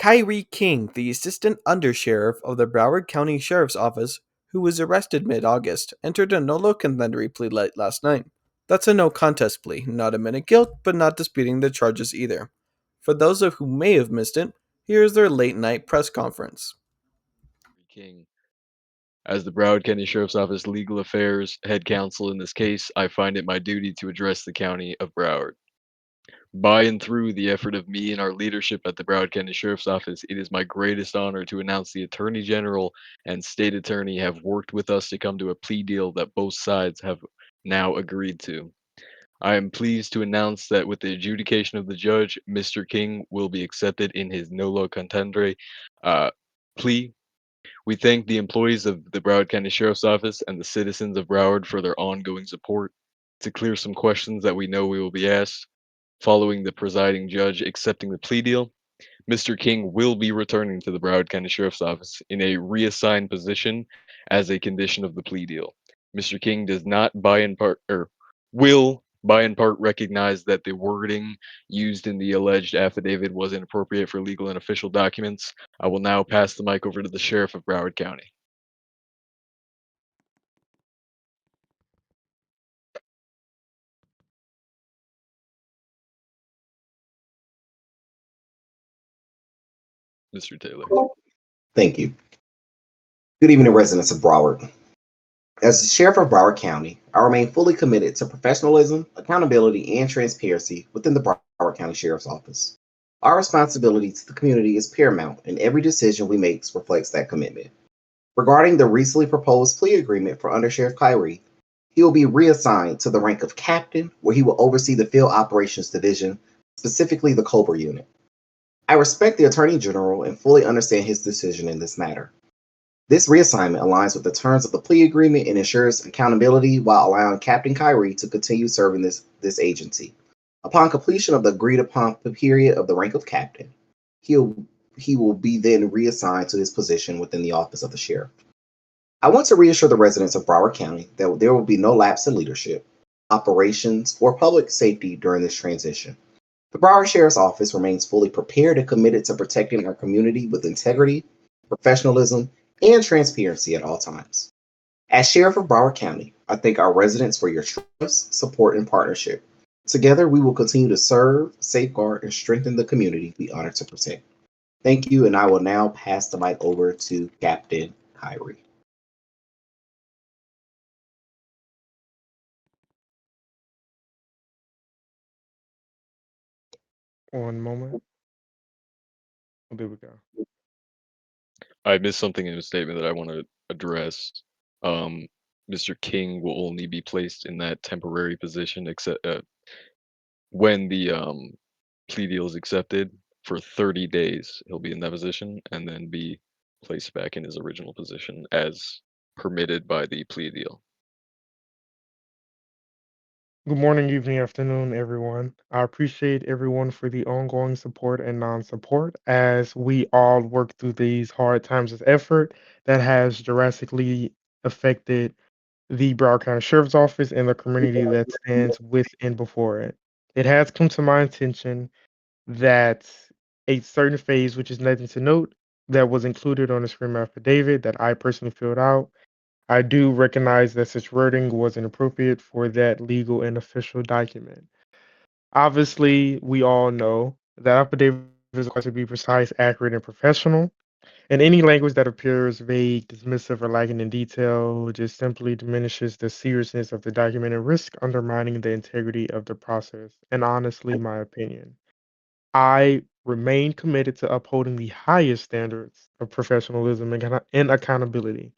Kyrie King, the assistant undersheriff of the Broward County Sheriff's Office, who was arrested mid-August, entered a nolo contendere plea last night. That's a no contest plea, not admitting guilt, but not disputing the charges either. For those of who may have missed it, here is their late night press conference. King. As the Broward County Sheriff's Office Legal Affairs Head Counsel in this case, I find it my duty to address the County of Broward. By and through the effort of me and our leadership at the Broward County Sheriff's Office, it is my greatest honor to announce the Attorney General and State Attorney have worked with us to come to a plea deal that both sides have now agreed to. I am pleased to announce that with the adjudication of the judge, Mr. King will be accepted in his nolo contendere uh, plea. We thank the employees of the Broward County Sheriff's Office and the citizens of Broward for their ongoing support. To clear some questions that we know we will be asked, following the presiding judge accepting the plea deal, Mr. King will be returning to the Broward County Sheriff's Office in a reassigned position as a condition of the plea deal. Mr. King does not by in part or will by in part recognize that the wording used in the alleged affidavit was inappropriate for legal and official documents. I will now pass the mic over to the Sheriff of Broward County. Mr. Taylor. Thank you. Good evening, residents of Broward. As the Sheriff of Broward County, I remain fully committed to professionalism, accountability, and transparency within the Broward County Sheriff's Office. Our responsibility to the community is paramount, and every decision we make reflects that commitment. Regarding the recently proposed plea agreement for Under Sheriff Kyrie, he will be reassigned to the rank of captain, where he will oversee the Field Operations Division, specifically the Cobra Unit. I respect the Attorney General and fully understand his decision in this matter. This reassignment aligns with the terms of the plea agreement and ensures accountability while allowing Captain Kyrie to continue serving this agency. Upon completion of the agreed upon period of the rank of captain, he will be then reassigned to his position within the office of the sheriff. I want to reassure the residents of Broward County that there will be no lapse in leadership, operations, or public safety during this transition. The Broward Sheriff's Office remains fully prepared and committed to protecting our community with integrity, professionalism, and transparency at all times. As Sheriff of Broward County, I thank our residents for your trust, support, and partnership. Together, we will continue to serve, safeguard, and strengthen the community we honor to protect. Thank you, and I will now pass the mic over to Captain Kyrie. One moment. Oh, there we go. I missed something in the statement that I want to address. Um, Mr. King will only be placed in that temporary position except when the plea deal is accepted for 30 days. He'll be in that position and then be placed back in his original position as permitted by the plea deal. Good morning, evening, afternoon, everyone. I appreciate everyone for the ongoing support and non-support as we all work through these hard times of effort that has drastically affected the Broward County Sheriff's Office and the community that stands with and before it. It has come to my attention that a certain phase, which is nothing to note, that was included on the screen affidavit that I personally filled out. I do recognize that such wording was inappropriate for that legal and official document. Obviously, we all know that affidavit is required to be precise, accurate, and professional. And any language that appears vague, dismissive, or lacking in detail just simply diminishes the seriousness of the document and risk undermining the integrity of the process. And honestly, my opinion. I remain committed to upholding the highest standards of professionalism and accountability.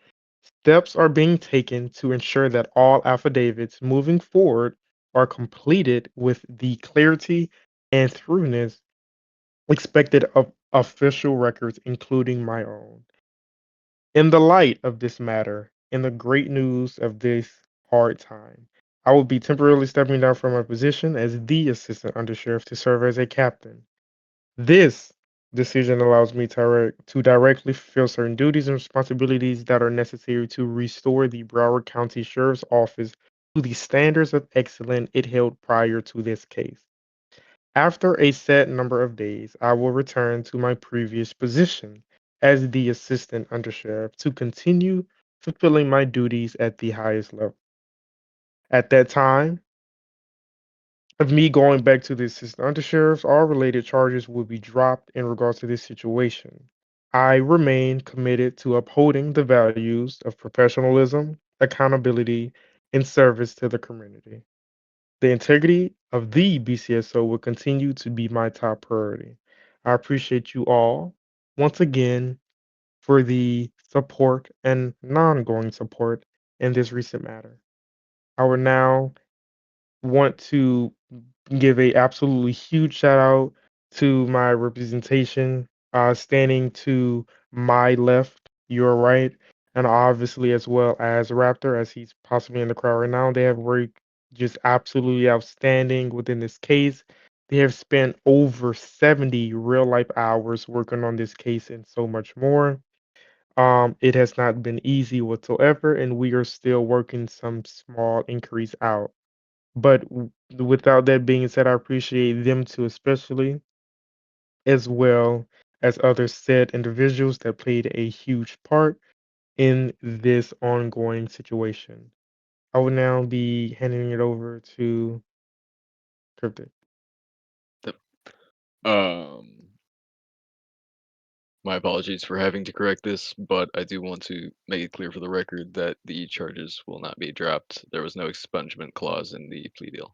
Steps are being taken to ensure that all affidavits moving forward are completed with the clarity and thoroughness expected of official records, including my own. In the light of this matter and the great news of this hard time, I will be temporarily stepping down from my position as the assistant undersheriff to serve as a captain. This decision allows me to directly fulfill certain duties and responsibilities that are necessary to restore the Broward County Sheriff's Office to the standards of excellence it held prior to this case. After a set number of days, I will return to my previous position as the assistant undersheriff to continue fulfilling my duties at the highest level. At that time, of me going back to the assistant undersheriffs, all related charges will be dropped in regards to this situation. I remain committed to upholding the values of professionalism, accountability, and service to the community. The integrity of the BCSO will continue to be my top priority. I appreciate you all once again for the support and non ongoing support in this recent matter. I will now want to give a absolutely huge shout out to my representation, standing to my left, your right, and obviously as well as Raptor, as he's possibly in the crowd right now. They have worked just absolutely outstanding within this case. They have spent over 70 real life hours working on this case and so much more. It has not been easy whatsoever, and we are still working some small inquiries out. But without that being said, I appreciate them too, especially as well as other said individuals that played a huge part in this ongoing situation. I will now be handing it over to Cryptic. Yep. Um, my apologies for having to correct this, but I do want to make it clear for the record that the charges will not be dropped. There was no expungement clause in the plea deal.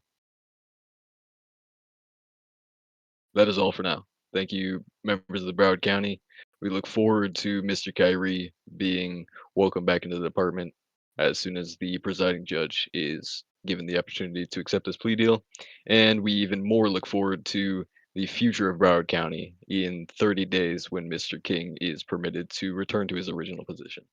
That is all for now. Thank you, members of the Broward County. We look forward to Mr. Kyrie being welcomed back into the department as soon as the presiding judge is given the opportunity to accept this plea deal. And we even more look forward to the future of Broward County in 30 days when Mr. King is permitted to return to his original position.